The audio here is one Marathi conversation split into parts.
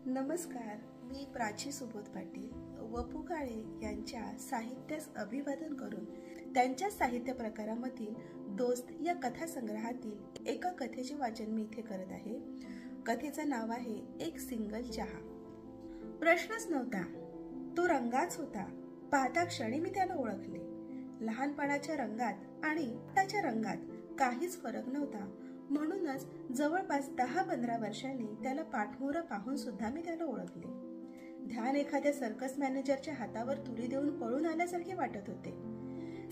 नमस्कार, मी प्राची सुबोध पाटील वपू काळे यांच्या साहित्यास अभिवादन करून त्यांच्या साहित्य प्रकारामधील दोस्त या कथासंग्रहातील एका कथेचे वाचन मी इथे करत आहे. कथेचं नाव आहे एक सिंगल चहा. प्रश्नच नव्हता, तो रंगाच होता. पाहता क्षणी मी त्याला ओळखले. लहानपणाच्या रंगात आणि त्याच्या रंगात काहीच फरक नव्हता. म्हणूनच जवळपास 10-15 वर्षांनी त्याला पाठमोरा पाहून सुद्धा मी त्याला ओळखले. ध्यान एखाद्या सर्कस मॅनेजरच्या हातावर तुरी देऊन पळून आल्यासारखे वाटत होते.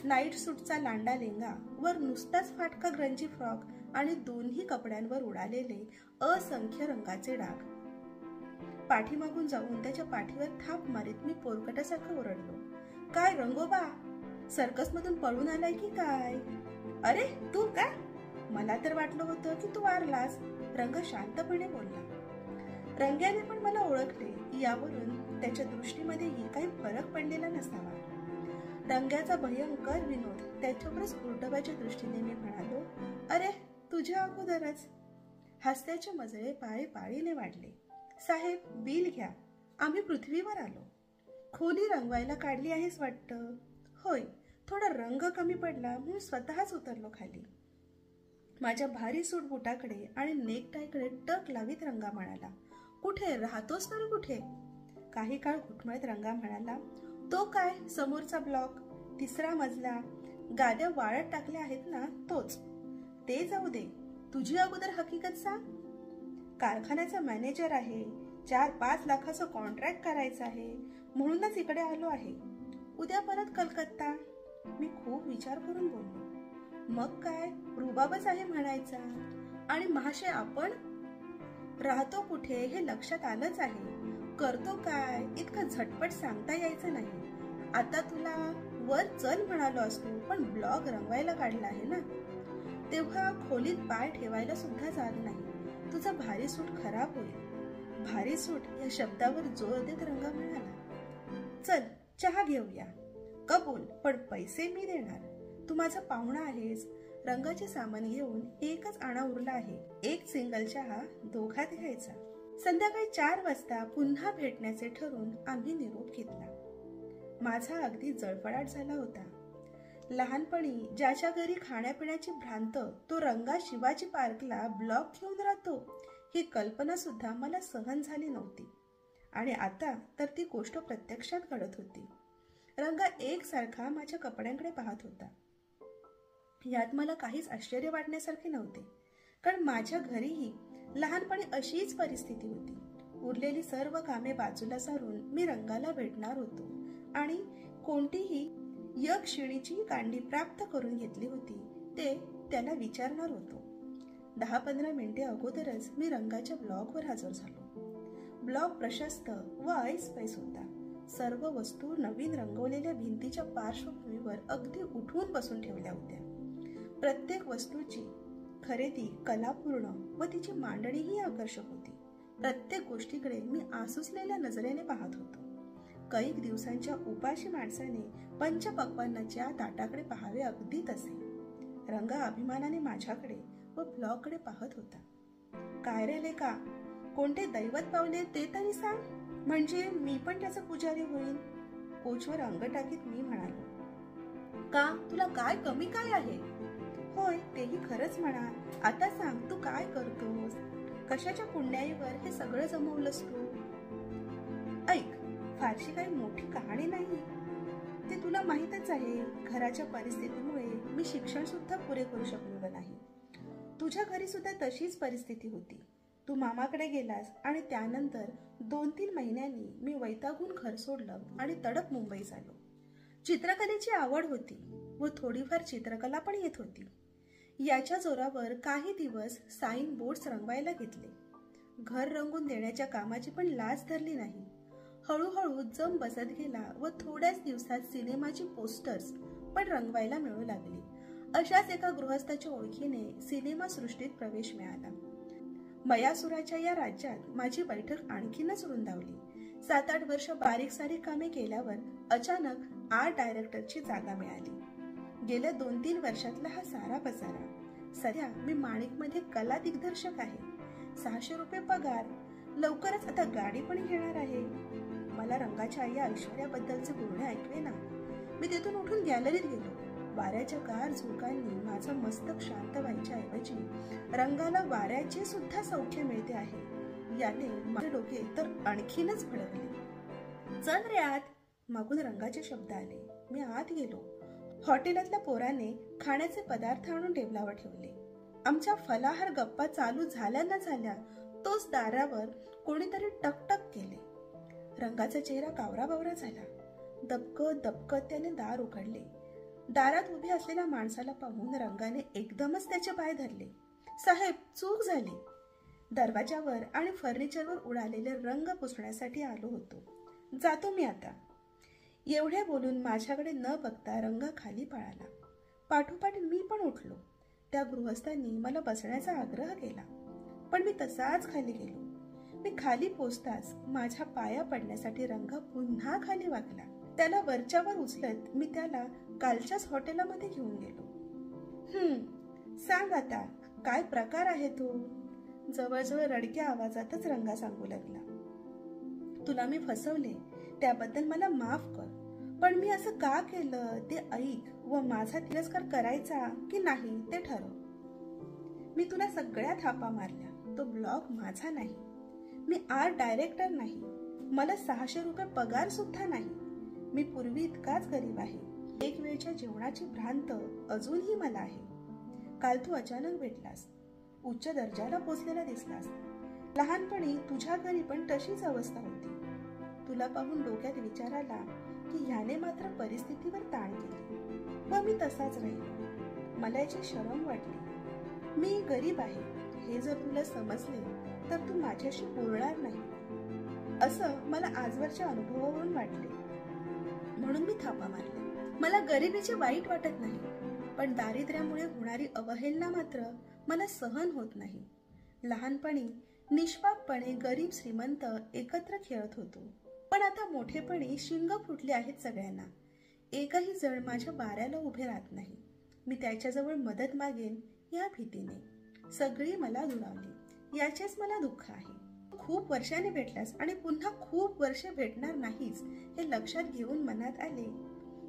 नाईट सूटचा लांडा लेंगा वर नुसताच फाटका ग्रंजी फ्रॉक आणि दोन्ही कपड्यांवर उडालेले असंख्य रंगाचे डाग. पाठीमागून जाऊन त्याच्या पाठीवर थाप मारीत मी पोरकटासारखं ओरडलो, काय रंगोबा, सर्कस मधून पळून आलाय की काय? अरे तू का? मला तर वाटलं होतं की तू वारलास. रंग शांतपणे बोलला. रंग्याने पण मला ओळखले यावरून त्याच्या दृष्टीमध्येही काही फरक पडलेला नसावा. रंग्याचा भयंकर विनोद त्याच्यावरच उलटवायच्या दृष्टीने मी म्हणालो, अरे तुझ्या अगोदरच. हास्याचे मजळे पाळी पाळीने वाढले. साहेब बिल घ्या, आम्ही पृथ्वीवर आलो. खोली रंगवायला काढली आहेस वाटतं? होय, थोडा रंग कमी पडला म्हणून स्वतःच उतरलो खाली. माझ्या भारी सूट बुटाकडे आणि नेकटायकडे टक लावीत रंगा म्हणाला, कुठे राहतोस तरी कुठे? काही काळ घुटमळत रंगा म्हणाला, तो काय समोरचा ब्लॉक, 3रा मजला, गाद्या वाळत टाकल्या आहेत ना तोच. ते जाऊ दे, तुझी अगोदर हकीकत सांग. कारखान्याचा मॅनेजर आहे, 4-5 लाखाचं कॉन्ट्रॅक्ट करायचं आहे, म्हणूनच इकडे आलो आहे. उद्या परत कलकत्ता. मी खूप विचार करून बोललो. मग काय, रुबाबच आहे म्हणायचा. आणि महाशय आपण राहतो कुठे हे लक्षात आलंच आहे. करतो काय इतकं झटपट सांगता यायचं नाही. आता तुला वर चल म्हणालो असतो, पण ब्लॉग रंगवायला काढला आहे ना, तेव्हा खोलीत पाय ठेवायला सुद्धा जाग नाही. तुझा भारी सूट खराब होईल. भारी सूट या शब्दावर जोर देत रंगा म्हणाला, चल चहा घेऊया. कबूल, पण पैसे मी देणार. तू माझा पाहुणा आहेस. रंगाचे सामान घेऊन एकच आणा उरला आहे. एक सिंगल चहा दोघात घ्यायचा. संध्याकाळी 4 वाजता पुन्हा भेटण्याचे ठरवून आम्ही निरोप घेतला. माझा अगदी जळफळाट झाला होता. लहानपणी ज्याच्या घरी खाण्यापिण्याची भ्रांत तो रंगा शिवाजी पार्कला ब्लॉक घेऊन राहतो ही कल्पना सुद्धा मला सहन झाली नव्हती. आणि आता तर ती गोष्ट प्रत्यक्षात घडत होती. रंगा एकसारखा माझ्या कपड्यांकडे पाहत होता. यात मला काहीच आश्चर्य वाटण्यासारखे नव्हते, कारण माझ्या घरीही लहानपणी अशीच परिस्थिती होती. उरलेली सर्व कामे बाजूला सारून मी रंगाला भेटणार होतो आणि कोणतीही यक्षिणीची कांडी प्राप्त करून घेतली होती ते त्याला विचारणार होतो. 10-15 मिनिटे अगोदरच मी रंगाच्या ब्लॉकवर हजर झालो. ब्लॉक प्रशस्त व ऐसपैस होता. सर्व वस्तू नवीन रंगवलेल्या भिंतीच्या पार्श्वभूमीवर अगदी उठून बसून ठेवल्या होत्या. प्रत्येक वस्तूची खरेदी कलापूर्ण व तिची मांडणीही आकर्षक होती. प्रत्येक गोष्टीकडे मी आसुसलेल्या नजरेने पाहत होतो. कैक दिवसांच्या उपाशी माणसाने पंचपक्वान्नाच्या ताटाकडे पाहावे अगदी तसे. रंगा अभिमानाने माझ्याकडे व ब्लॉककडे पाहत होता. काय रे लेका, कोणते दैवत पावले ते तरी सांग, म्हणजे मी पण त्याचा पुजारी होईल. कोचवर अंग टाकीत मी म्हणालो, का तुला काय कमी काय आहे? होय, तेही खरंच म्हणा. आता सांग, तू काय करतोस? कशाच्या पुण्याईवर हे सगळं जमवलंस तू? ऐक, फारशी काही मोठी कहाणी नाही. ते तुला माहीतच आहे. घराच्या परिस्थितीमुळे मी शिक्षण सुद्धा पुरे करू शकलो नाही. तुझ्या घरी सुद्धा तशीच परिस्थिती होती. तू मामाकडे गेलास आणि त्यानंतर 2-3 महिन्यांनी मी वैतागून घर सोडलं आणि तडक मुंबईस आलो. चित्रकलेची आवड होती व थोडीफार चित्रकला पण येत होती. याच्या जोरावर काही दिवस साइन बोर्ड्स रंगवायला घेतले. घर रंगून देण्याच्या कामाची पण लाज धरली नाही. हळूहळू जम बसत गेला व थोड्याच दिवसात सिनेमाची पोस्टर्स पण रंगवायला मिळू लागली. अशाच एका गृहस्थाच्या ओळखीने सिनेमा सृष्टीत प्रवेश मिळाला. मयासुराच्या या राज्यात माझी बैठक आणखीनच रुंदावली. 7-8 वर्ष बारीक सारीक कामे केल्यावर अचानक आर्ट डायरेक्टरची जागा मिळाली. गेल्या 2-3 वर्षातला हा सारा पसारा. सध्या मी माणिकमध्ये कला दिग्दर्शक आहे. 600 रुपये पगार. लवकरच आता गाडी पण घेणार आहे. मला रंगाच्या आई ऐश्वर्याबद्दलचे बोलणे ऐकवे ना. मी तिथून उठून गॅलरीत गेलो. वाऱ्याच्या गार झोकांनी माझं मस्तक शांत व्हायच्या ऐवजी रंगाला वाऱ्याचे सुद्धा सौख्य मिळते आहे याने माझे डोके तर आणखीनच भडकले. चल रे आत, मागून रंगाचे शब्द आले. मी आत गेलो. हॉटेलातल्या पोराने खाण्याचे पदार्थ आणून टेबलावर ठेवले. आमच्या फलाहार गप्पा चालू झाल्या ना झाल्या तोच दारावर कोणीतरी टकटक केले. रंगाचा चेहरा कावराबावरा झाला. दबकत दबकत त्याने दार उघडले. दारात उभे असलेल्या माणसाला पाहून रंगाने एकदमच त्याचे पाय धरले. साहेब, चूक झाली. दरवाजावर आणि फर्निचरवर उडालेले रंग पुसण्यासाठी आलो होतो. जातो मी आता. एवढे बोलून माझ्याकडे न बघता रंग खाली पळाला. पाठोपाठ मी पण उठलो. त्या गृहस्थांनी मला बसण्याचा आग्रह केला, पण मी तसाच खाली गेलो. मी खाली पोचताच माझ्या पाया पडण्यासाठी रंग पुन्हा खाली वाकला. त्याला वरच्यावर उचलत मी त्याला कालच्याच हॉटेलामध्ये घेऊन गेलो. सांग आता, काय प्रकार आहे तो? जवळजवळ रडक्या आवाजातच रंगा सांगू लागला. तुला मी फसवले, त्याबद्दल मला माफ कर. पण मी असं का केलं ते ऐक व माझा तिरस्कार करायचा की नाही ते ठरव. मी तुला सगळ्या थापा मारल्या. तो ब्लॉग माझा नाही. मी आर्ट डायरेक्टर नाही. मला 600 रुपये पगार सुद्धा नाही. मी पूर्वी इतकाच गरीब आहे. एक वेळच्या जेवणाची भ्रांत अजूनही मला आहे. काल तू अचानक भेटलास. उच्च दर्जाला पोचलेला दिसलास. लहानपणी तुझ्या घरी पण तशीच अवस्था होती. तुला पाहून डोक्यात विचार आला की ह्याने मात्र परिस्थितीवर ताण केली व मी तसाच राहिलो. मला याची शरम वाटली. मी गरीब आहे हे जर तुला समजले तर तू माझ्याशी बोलणार नाही असं मला आजवरच्या अनुभवावरून वाटले. म्हणून मी थापा मारले. मला गरिबीचे वाईट वाटत नाही, पण दारिद्र्यामुळे होणारी अवहेलना मात्र मला सहन होत नाही. लहानपणी निष्पापपणे गरीब श्रीमंत एकत्र खेळत होतो, पण आता मोठेपणी शिंग फुटले आहेत सगळ्यांना. एकही जण माझ्या वाऱ्याला उभे राहत नाही. मी त्याच्याजवळ मदत मागेन या भीतीने. सगळी मला दुरावली. याचेच मला दुःख आहे. खूप वर्षाने भेटलास आणि पुन्हा खूप वर्षे भेटणार नाहीस हे लक्षात घेऊन मनात आले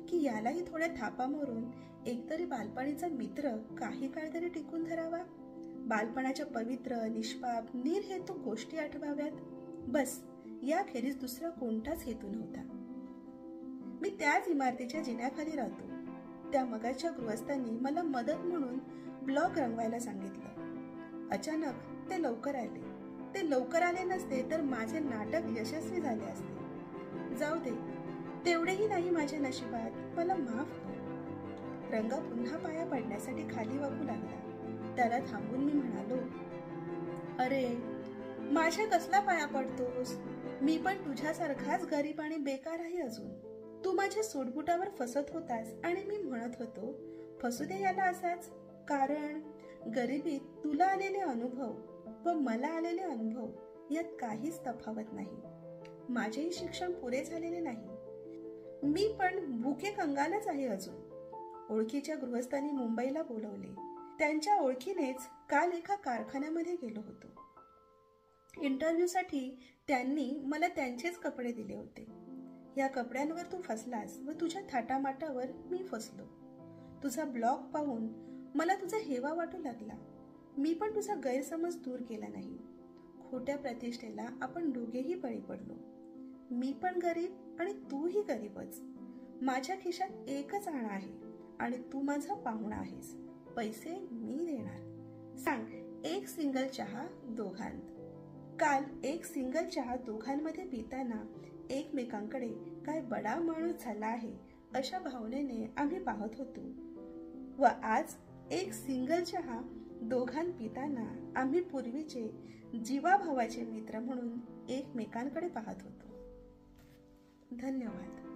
की यालाही थोड्या थापा मारून एकतरी बालपणीचा मित्र काही काळ तरी टिकून धरावा. बालपणाच्या पवित्र निष्पाप निर्हेतू गोष्टी आठवाव्यात. बस, याखेरीज दुसरा कोणताच हेतू नव्हता. मी त्याच इमारतीच्या जिन्याखाली राहतो. त्या मगाच्या गृहस्थांनी मला मदत म्हणून ब्लॉक रंगवायला सांगितलं. अचानक ते लवकर आले. ते लवकर आले नसते तर माझे नाटक यशस्वी झाले असते. जाऊ दे, तेवढेही नाही माझ्या नशिबात. मला माफ कर. रंगा पुन्हा पाया पडण्यासाठी खाली वाकू लागला. त्याला थांबून मी म्हणालो, अरे माझ्या कसला पाया पडतोस? मी पण तुझ्यासारखाच गरीब आणि बेकार आहे अजून. तू माझ्या सोडबुटावर फसत होतास आणि मी म्हणत होतो फसू दे याला असाच. कारण गरिबीत तुला आलेले अनुभव व मला आलेले अनुभव यात काहीच तफावत नाही. माझेही शिक्षण पुरे झालेले नाही. मी पण भुके कंगालच आहे अजून. ओळखीच्या गृहस्थांनी मुंबईला बोलवले. त्यांच्या ओळखीनेच काल एका कारखान्यामध्ये गेलो होतो. इंटरव्ह्यूसाठी त्यांनी मला त्यांचेच कपडे दिले होते. या कपड्यांवर तू फसलास व तुझ्या थाटामाटावर मी फसलो. तुझा ब्लॉग पाहून मला तुझा हेवा वाटू लागला. मी पण तुझा गैरसमज दूर केला नाही. खोट्या प्रतिष्ठेला आपण दोघेही बळी पडलो. मी पण गरीब आणि तूही गरीबच. माझ्या खिशात एकच आणा आहे आणि तू माझा पाहुणा आहेस. पैसे मी देणार. सांग, एक सिंगल चहा दोघांत. काल एक सिंगल चहा दोघांमध्ये पिताना एकमेकांकडे काय बडा माणूस झाला आहे अशा भावनेने आम्ही पाहत होतो व आज एक सिंगल चहा दोघांत पिताना आम्ही पूर्वीचे जीवाभावाचे मित्र म्हणून एकमेकांकडे पाहत होतो. धन्यवाद.